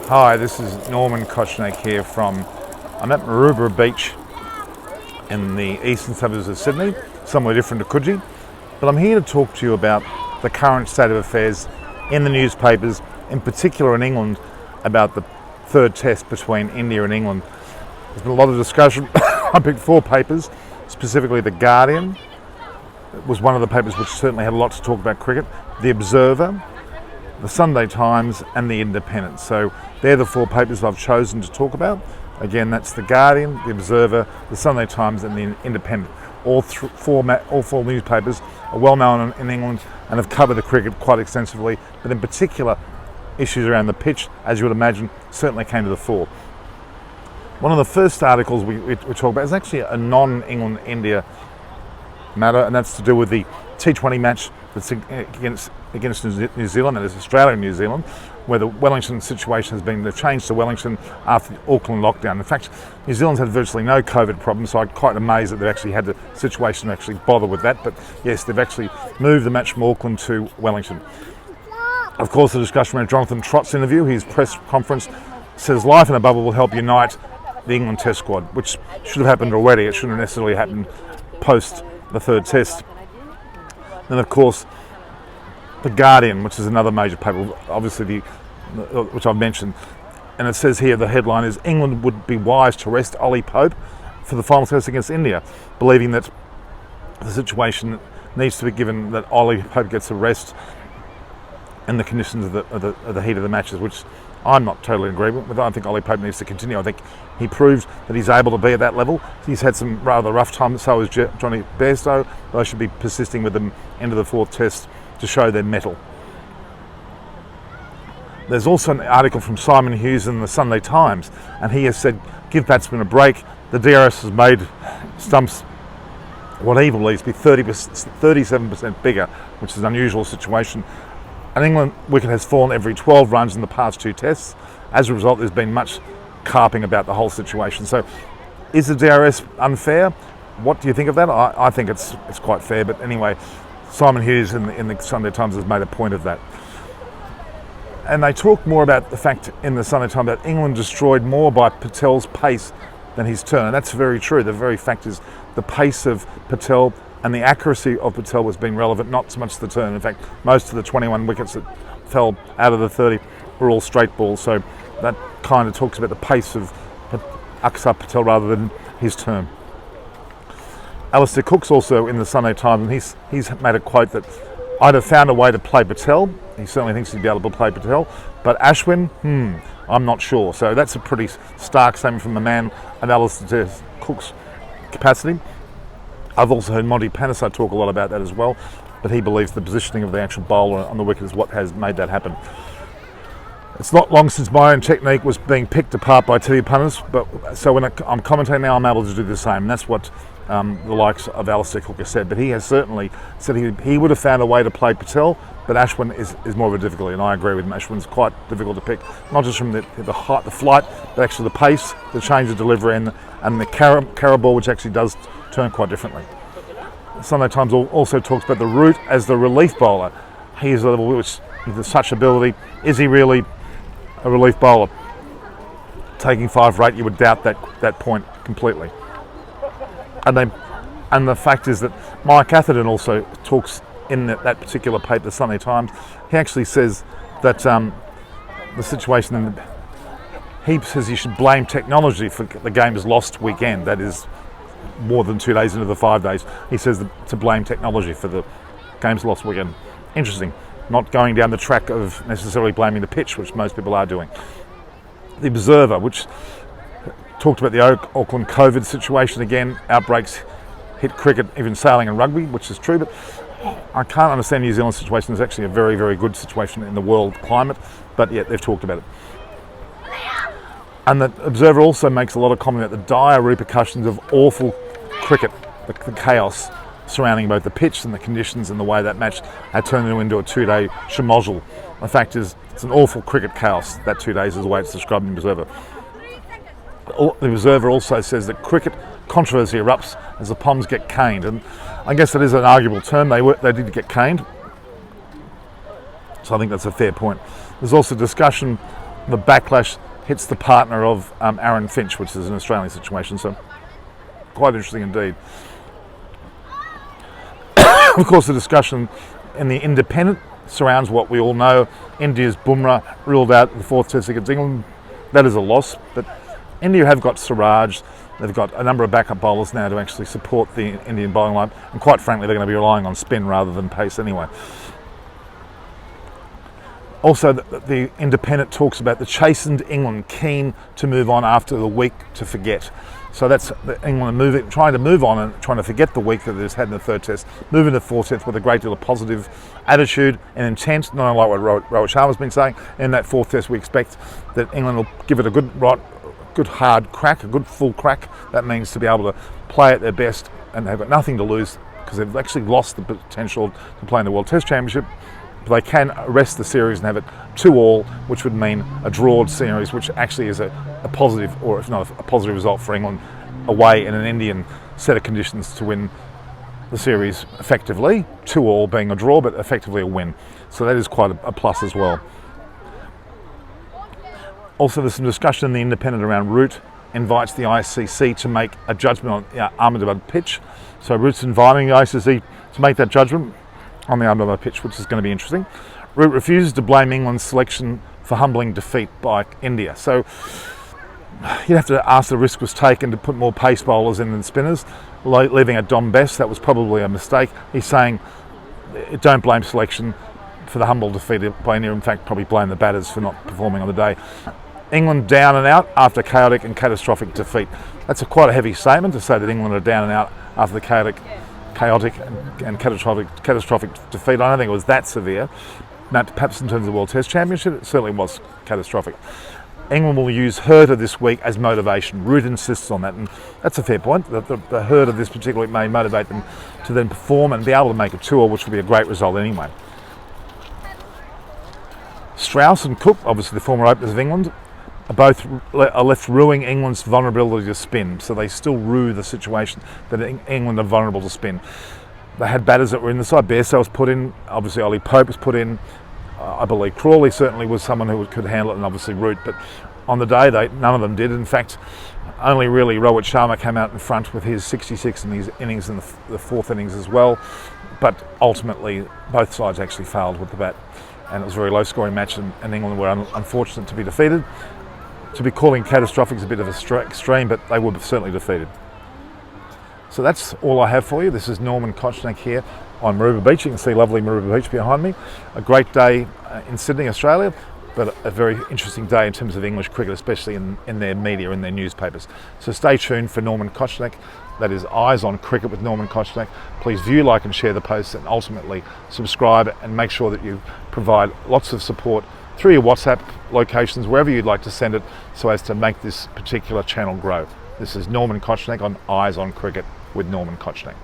Hi, this is Norman Kochnik here I'm at Bumrah Beach in the eastern suburbs of Sydney, somewhere different to Coogee, but I'm here to talk to you about the current state of affairs in the newspapers, in particular in England, about the third test between India and England. There's been a lot of discussion. I picked 4 papers, specifically The Guardian. It was one of the papers which certainly had a lot to talk about cricket. The Observer, the Sunday Times and the Independent. So they're the 4 papers I've chosen to talk about. Again, that's the Guardian, the Observer, the Sunday Times and the Independent. All 4 newspapers are well known in England and have covered the cricket quite extensively, but in particular issues around the pitch, as you would imagine, certainly came to the fore. One of the first articles we talk about is actually a non-England India matter, and that's to do with the T20 match that's against New Zealand, that is Australia and New Zealand, where the Wellington situation has been changed to Wellington after the Auckland lockdown. In fact, New Zealand's had virtually no COVID problems, so I'm quite amazed that they've actually had the situation to actually bother with that. But yes, they've actually moved the match from Auckland to Wellington. Of course, the discussion around Jonathan Trott's interview, his press conference, says life in a bubble will help unite the England Test squad, which should have happened already. It shouldn't have necessarily happened post the third test. Then, of course, The Guardian, which is another major paper, obviously which I've mentioned, and it says here, the headline is, England would be wise to rest Ollie Pope for the final test against India, believing that the situation needs to be given that Ollie Pope gets a rest in the conditions of the heat of the matches, which I'm not totally in agreement with. I think Ollie Pope needs to continue. I think he proved that he's able to be at that level. He's had some rather rough times, so has Johnny Bairstow. They should be persisting with them into the 4th test to show their mettle. There's also an article from Simon Hughes in the Sunday Times, and he has said, give batsmen a break. The DRS has made stumps what he believes to be 37% bigger, which is an unusual situation. And England wicket has fallen every 12 runs in the past 2 tests. As a result, there's been much carping about the whole situation. So, is the DRS unfair? What do you think of that? I think it's quite fair, but anyway, Simon Hughes in the Sunday Times has made a point of that. And they talk more about the fact in the Sunday Times that England destroyed more by Patel's pace than his turn. And that's very true. The very fact is the pace of Patel and the accuracy of Patel was being relevant, not so much the turn. In fact, most of the 21 wickets that fell out of the 30 were all straight balls. So that kind of talks about the pace of Axar Patel rather than his turn. Alistair Cook's also in the Sunday Times, and he's made a quote that I'd have found a way to play Patel. He certainly thinks he'd be able to play Patel, but Ashwin, I'm not sure. So that's a pretty stark statement from a man of Alistair Cook's capacity. I've also heard Monty Panesar talk a lot about that as well, but he believes the positioning of the actual bowler on the wicket is what has made that happen. It's not long since my own technique was being picked apart by TV punters, but so when I'm commentating now, I'm able to do the same, and that's what the likes of Alistair Cook has said. But he has certainly said he would have found a way to play Patel, but Ashwin is more of a difficulty, and I agree with him. Ashwin's quite difficult to pick, not just from the height, the flight, but actually the pace, the change of delivery, and the carry ball, which actually does turn quite differently. The Sunday Times also talks about the route as the relief bowler. He is a level which, with such ability, is he really a relief bowler? Taking 5 for 8, you would doubt that point completely. And the fact is that Mike Atherton also talks in that particular paper, the Sunday Times. He actually says that the situation he says you should blame technology for the game's lost weekend. That is more than 2 days into the 5 days. He says to blame technology for the game's lost weekend. Interesting. Not going down the track of necessarily blaming the pitch, which most people are doing. The Observer, which talked about the Auckland COVID situation again. Outbreaks hit cricket, even sailing and rugby, which is true, but I can't understand New Zealand's situation. It's actually a very, very good situation in the world climate, but yet they've talked about it. And the Observer also makes a lot of comment about the dire repercussions of awful cricket, the chaos surrounding both the pitch and the conditions and the way that match had turned into a 2-day shemozzle. The fact is, it's an awful cricket chaos. That 2 days is the way it's described in the Observer. The Observer also says that cricket controversy erupts as the POMS get caned, and I guess that is an arguable term. They did get caned, so I think that's a fair point. There's also discussion the backlash hits the partner of Aaron Finch, which is an Australian situation. So quite interesting indeed. Of course, the discussion in the Independent surrounds what we all know. India's Bumrah ruled out the fourth test against England. That is a loss, but India have got Siraj. They've got a number of backup bowlers now to actually support the Indian bowling line, and quite frankly, they're going to be relying on spin rather than pace anyway. Also, the Independent talks about the Chastened England keen to move on after the week to forget. So that's England trying to move on and trying to forget the week that they've had in the third test, move into the fourth test with a great deal of positive attitude and intent, not unlike what Rohit Sharma's been saying. In that fourth test, we expect that England will give it a good hard crack, a good full crack. That means to be able to play at their best, and they've got nothing to lose because they've actually lost the potential to play in the World Test Championship. But they can arrest the series and have it 2-2, which would mean a drawed series, which actually is a positive, or if not a positive result for England away in an Indian set of conditions to win the series effectively. 2-2 being a draw, but effectively a win. So that is quite a plus as well. Also, there's some discussion in the Independent around Root invites the ICC to make a judgment on Ahmedabad pitch. So Root's inviting the ICC to make that judgment on the Ahmedabad pitch, which is going to be interesting. Root refuses to blame England's selection for humbling defeat by India. So you'd have to ask the risk was taken to put more pace bowlers in than spinners, leaving at Dom Best. That was probably a mistake. He's saying don't blame selection for the humble defeat by India. In fact, probably blame the batters for not performing on the day. England down and out after chaotic and catastrophic defeat. That's quite a heavy statement to say that England are down and out after the chaotic and catastrophic defeat. I don't think it was that severe. Now, perhaps in terms of the World Test Championship, it certainly was catastrophic. England will use Herder this week as motivation. Root insists on that, and that's a fair point. The Herder this particular week may motivate them to then perform and be able to make a tour, which would be a great result anyway. Strauss and Cook, obviously the former openers of England, are left ruining England's vulnerability to spin. So they still rue the situation that England are vulnerable to spin. They had batters that were in the side. Bairstow was put in. Obviously, Ollie Pope was put in. I believe Crawley certainly was someone who could handle it, and obviously Root. But on the day, none of them did. In fact, only really Rohit Sharma came out in front with his 66 in his innings and the fourth innings as well. But ultimately, both sides actually failed with the bat. And it was a very low-scoring match, and England were unfortunate to be defeated. To be calling catastrophic is a bit of a extreme, but they were certainly defeated. So that's all I have for you. This is Norman Kochnick here on Maroubra Beach. You can see lovely Maroubra Beach behind me. A great day in Sydney, Australia, but a very interesting day in terms of English cricket, especially in their media, in their newspapers. So stay tuned for Norman Kochnick. That is Eyes on Cricket with Norman Kochnick. Please view, like and share the posts, and ultimately subscribe, and make sure that you provide lots of support through your WhatsApp locations, wherever you'd like to send it, so as to make this particular channel grow. This is Norman Kochnick on Eyes on Cricket with Norman Kochnick.